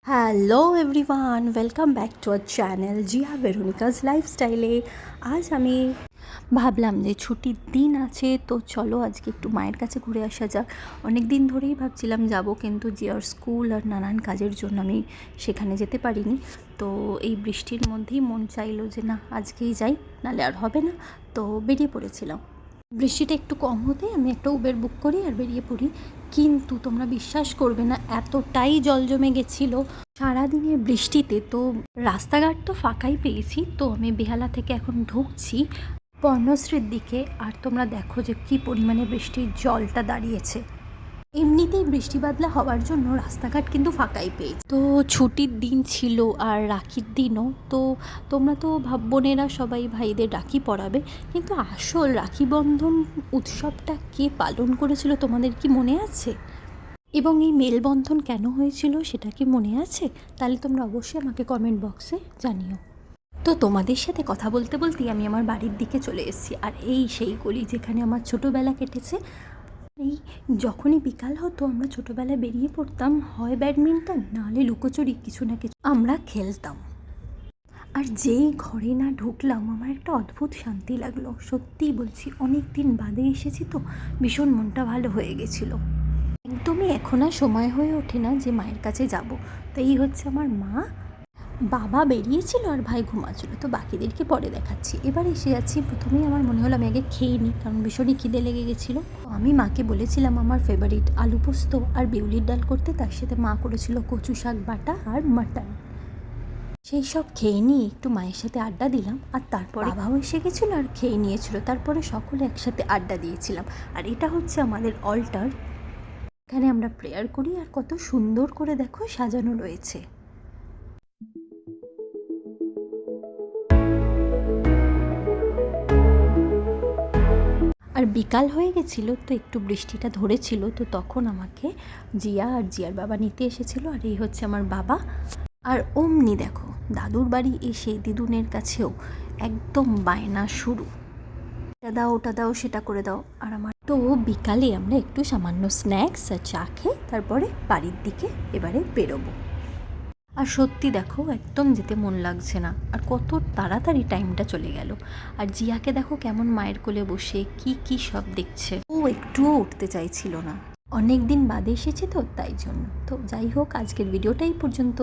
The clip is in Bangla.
Hello everyone, welcome back to our channel Jiya Veronica's লাইফস্টাইলে। আজ আমি ভাবলাম যে ছুটির দিন আছে, তো চলো আজকে একটু মায়ের কাছে ঘুরে আসা যাক। অনেক দিন ধরেই ভাবছিলাম যাব, কিন্তু জিয়ার স্কুল আর নানান কাজের জন্য আমি সেখানে যেতে পারিনি। তো এই বৃষ্টির মধ্যেই মন চাইলো যে না, আজকেই যাই, নাহলে আর হবে না। তো বেরিয়ে পড়েছিলাম। বৃষ্টিটা একটু কম হতেই আমি একটা উবের বুক করি আর বেরিয়ে পড়ি। কিন্তু তোমরা বিশ্বাস করবে না, এতটাই জল জমে গেছিলো সারাদিনের বৃষ্টিতে। তো রাস্তাঘাট তো ফাঁকাই পেয়েছি, তো আমি বেহালা থেকে এখন ঢুকছি পর্ণশ্রীর দিকে। আর তোমরা দেখো যে কী পরিমাণে বৃষ্টির জলটা দাঁড়িয়েছে। এমনিতেই বৃষ্টি বাদলা হওয়ার জন্য রাস্তাঘাট কিন্তু ফাঁকাই পেয়েছে। তো ছুটির দিন ছিল আর রাখির দিনও। তো তোমরা তো বোনেরা সবাই ভাইদের রাখি পরাবে, কিন্তু আসল রাখি বন্ধন উৎসবটা কে পালন করেছিল তোমাদের কি মনে আছে? এবং এই মেলবন্ধন কেন হয়েছিল সেটা কি মনে আছে? তাহলে তোমরা অবশ্যই আমাকে কমেন্ট বক্সে জানিও। তো তোমাদের সাথে কথা বলতে বলতেই আমি আমার বাড়ির দিকে চলে এসেছি। আর এই সেই গলি যেখানে আমার ছোটোবেলা কেটেছে। এই যখনই বিকাল হতো আমরা ছোটোবেলায় বেরিয়ে পড়তাম, হয় ব্যাডমিন্টন নাহলে লুকোচুরি, কিছু না কিছু আমরা খেলতাম। আর যেই ঘরে না ঢুকলাম আমার একটা অদ্ভুত শান্তি লাগলো। সত্যিই বলছি, অনেক দিন বাদে এসেছি তো ভীষণ মনটা ভালো হয়ে গেছিলো। একদমই এখন আর সময় হয়ে ওঠে না যে মায়ের কাছে যাব। তো এই হচ্ছে আমার মা, বাবা বেরিয়েছিল আর ভাই ঘুমাচ্ছিল, তো বাকিদেরকে পরে দেখাচ্ছি। এবার এসে যাচ্ছি, প্রথমেই আমার মনে হলো আমি আগে খেয়ে নিই, কারণ ভীষণই খিদে লেগে গেছিলো। আমি মাকে বলেছিলাম আমার ফেভারিট আলু পোস্ত আর বিউলির ডাল করতে, তার সাথে মা করেছিল কচু শাক বাটা আর মাটন। সেই সব খেয়ে নিয়ে একটু মায়ের সাথে আড্ডা দিলাম, আর তারপরে বাবাও এসে গেছিলো আর খেয়ে নিয়েছিল। তারপরে সকলে একসাথে আড্ডা দিয়েছিলাম। আর এটা হচ্ছে আমাদের অল্টার, এখানে আমরা প্রেয়ার করি। আর কত সুন্দর করে দেখো সাজানো রয়েছে। আর বিকাল হয়ে গেছিলো, তো একটু বৃষ্টিটা ধরেছিল, তো তখন আমাকে জিয়া আর জিয়ার বাবা নিতে এসেছিলো। আর এই হচ্ছে আমার বাবা। আর অমনি দেখো দাদুর বাড়ি এসে দিদুনের কাছেও একদম বায়না শুরু, এটা দাও ওটা দাও সেটা করে দাও। আর আমার তো বিকালে আমরা একটু সামান্য স্ন্যাক্স আর চা খেয়ে তারপরে বাড়ির দিকে এবারে বেরোবো। আর সত্যি দেখো একদম যেতে মন লাগছে না, আর কত তাড়াতাড়ি টাইমটা চলে গেল। আর জিয়াকে দেখো কেমন মায়ের কোলে বসে কি কি সব দেখছে, ও একটুও উঠতে চাইছিল না। অনেক দিন বাদে এসেছে তো তাই জন্য। তো যাই হোক, আজকের ভিডিওটাই পর্যন্ত।